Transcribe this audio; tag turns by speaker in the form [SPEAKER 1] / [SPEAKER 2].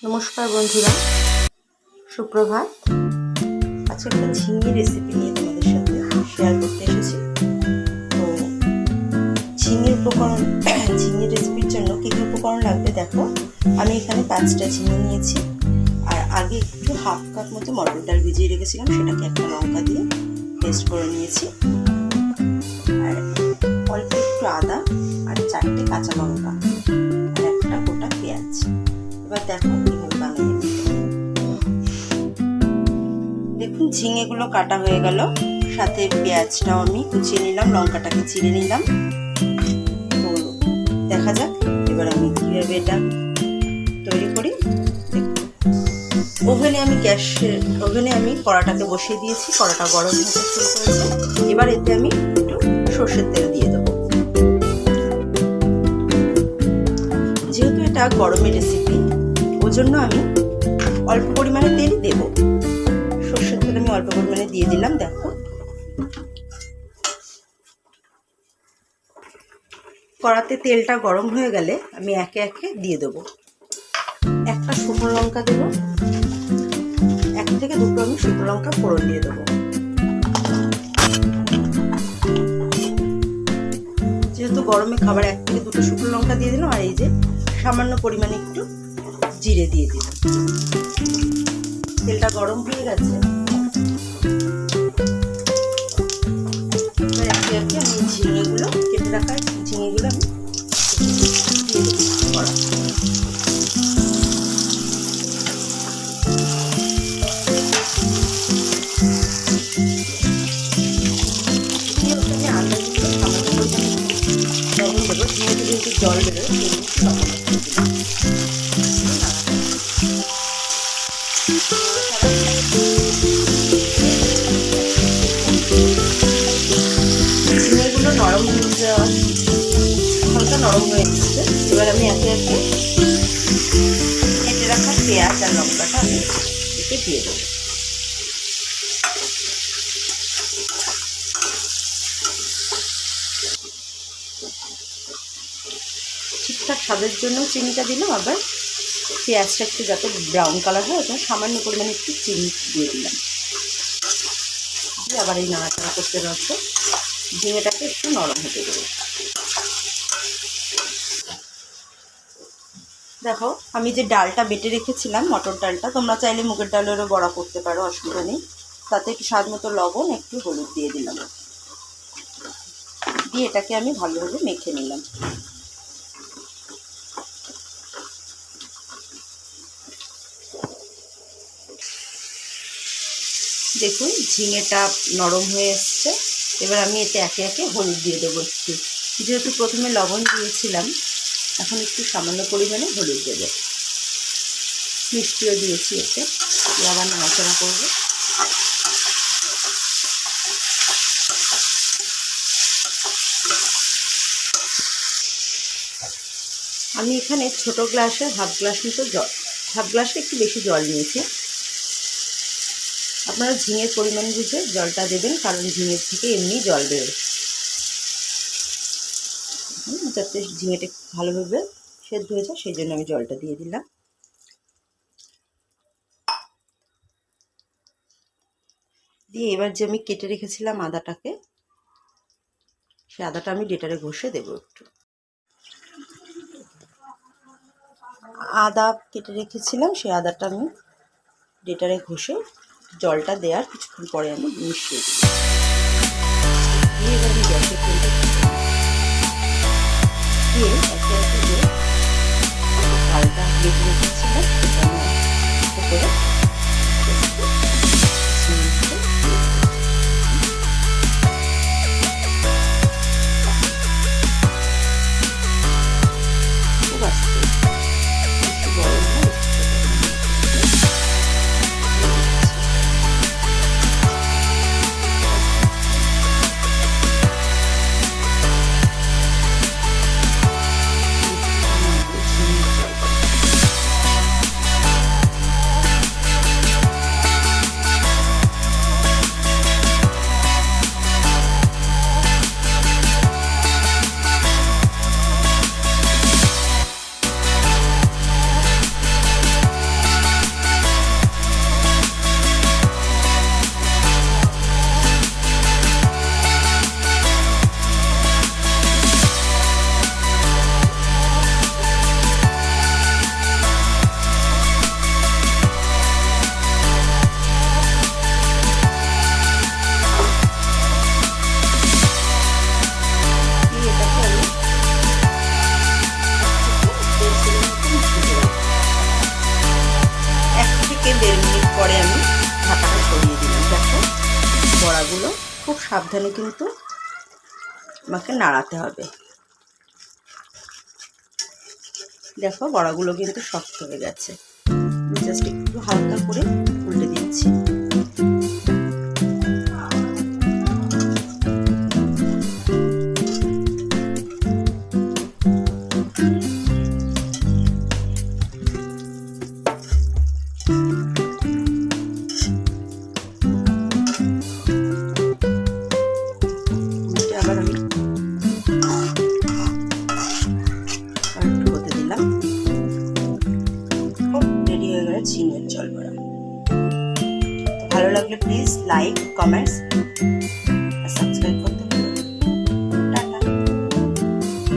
[SPEAKER 1] নমস্কার বন্ধুরা, সুপ্রভাত। আজকে একটা ঝিঙে রেসিপি নিয়ে তোমাদের সাথে শেয়ার করতে এসেছি। তো ঝিঙে রেসিপির জন্য কী কী উপকরণ লাগবে দেখো। আমি এখানে 5টা ঝিঙে নিয়েছি, আর আগে একটু হাফ কাপ মতো মটর ডাল ভিজিয়ে রেখেছিলাম, সেটাকে একটা লঙ্কা দিয়ে পেস্ট করে নিয়েছি, আর অল্প একটু আদা, আর 4টে কাঁচা লঙ্কা, আর একটা গোটা পেঁয়াজ। এবার দেখো কীভাবে বানিয়ে নিতে। দেখুন ঝিঙেগুলো কাটা হয়ে গেল, সাথে পেঁয়াজটাও আমি কুচিয়ে নিলাম, লঙ্কাটাকে চিড়ে নিলাম। তো দেখা যাক এবার আমি কীভাবে এটা তৈরি করি। ওভেনে আমি কড়াটাকে বসিয়ে দিয়েছি, কড়াটা গরম হতে শুরু করেছে। এবার এতে আমি একটু সর্ষের তেল দিয়ে দেবো। যেহেতু এটা গরমের রেসিপি, ওই জন্য আমি অল্প পরিমাণে তেলই দেব। সর্ষের তেল আমি অল্প পরিমাণে দিয়ে দিলাম। দেখো কড়াতে তেলটা গরম হয়ে গেলে আমি একে একে দিয়ে দেবো। একটা শুকনো লঙ্কা দেবো, 1 থেকে 2টো আমি শুকনো লঙ্কা ফোড়ন দিয়ে দেবো। যেহেতু গরমে খাবার 1 থেকে 2টো শুকনো লঙ্কা দিয়ে দিলাম, আর এই যে সামান্য পরিমাণে একটু জিরে দিয়ে দিলাম। তেলটা গরম হয়ে গেছে, একে একে আমি ঝিঙেগুলো কেটে রাখা ঝিঙেগুলো আমি দিয়ে দেবো। আমি আন্দাজ করে সামান্য পরিমাণে লবণ দেবো, ঝিঙেতে যেহেতু জল বেরোয় সেই লবণ ঝিঙেগুলো নরম হয়ে যাওয়া, হালকা নরম হয়ে যাচ্ছে। এবার আমি একে একে কেটে রাখা পেঁয়াজ আর লঙ্কাটা আমি এতে দিয়ে দেবো। ঠিকঠাক স্বাদের জন্য চিনিটা দিলাম, আবার পেঁয়াজটা একটু যাতে ব্রাউন কালার হয় ওটা সামান্য পরিমাণে একটু চিনি দিয়ে দিলাম। দিয়ে আবার এই নাড়াচাড়া করতে রয়েছে, ঝিঙেটাকে একটু নরম হতে দেবো। দেখো আমি যে ডালটা বেটে রেখেছিলাম, মটর ডালটা, তোমরা চাইলে মুগের ডালেরও বড়া করতে পারো, অসুবিধা নেই। তাতে একটু স্বাদ মতো লবণ, একটু হলুদ দিয়ে দিলাম, দিয়ে এটাকে আমি ভালোভাবে মেখে নিলাম। দেখুন ঝিঙেটা নরম হয়ে এসছে। এবার আমি এতে একে একে হলুদ দিয়ে দেবো একটু, যেহেতু প্রথমে লবণ দিয়েছিলাম, এখন একটু সামান্য পরিমাণে হলুদ দেবো। মিষ্টিও দিয়েছি এতে, আবার নাড়াচাড়া করবো। আমি এখানে ছোট গ্লাসে হাফ গ্লাস মতো জল, হাফ গ্লাসে একটু বেশি জল নিয়েছি। আপনারা ঝিঙের পরিমাণ বুঝে জলটা দেবেন, কারণ ঝিঙের থেকে এমনি জল বেরোয়। যাতে ঝিঙেটা ভালোভাবে সেদ্ধ হয়ে যায় সেই জন্য আমি জলটা দিয়ে দিলাম। দিয়ে এবার যে আমি কেটে রেখেছিলাম আদাটাকে, সে আদাটা আমি ডেটারে ঘষে দেবো। একটু আদা কেটে রেখেছিলাম, সেই আদাটা আমি ডেটারে ঘষে জলটা দেওয়ার কিছুক্ষণ পরে আমি মিশিয়ে দিই। দিয়ে এবার আমি গ্যাসে তেলটা দিয়ে একে একে দিয়ে ডালটা বেটে রেখেছিলাম করে সাবধানে কিন্তু আমাকে নাড়াতে হবে। দেখো বড়াগুলো কিন্তু শক্ত হয়ে গেছে, জাস্ট একটু হালকা করে উল্টে দিচ্ছি। আবার আমি একটু হতে দিলাম। রেডি হয়ে গেল ঝিঙের জল বড়া। ভালো লাগলে প্লিজ লাইক, কমেন্টস আর সাবস্ক্রাইব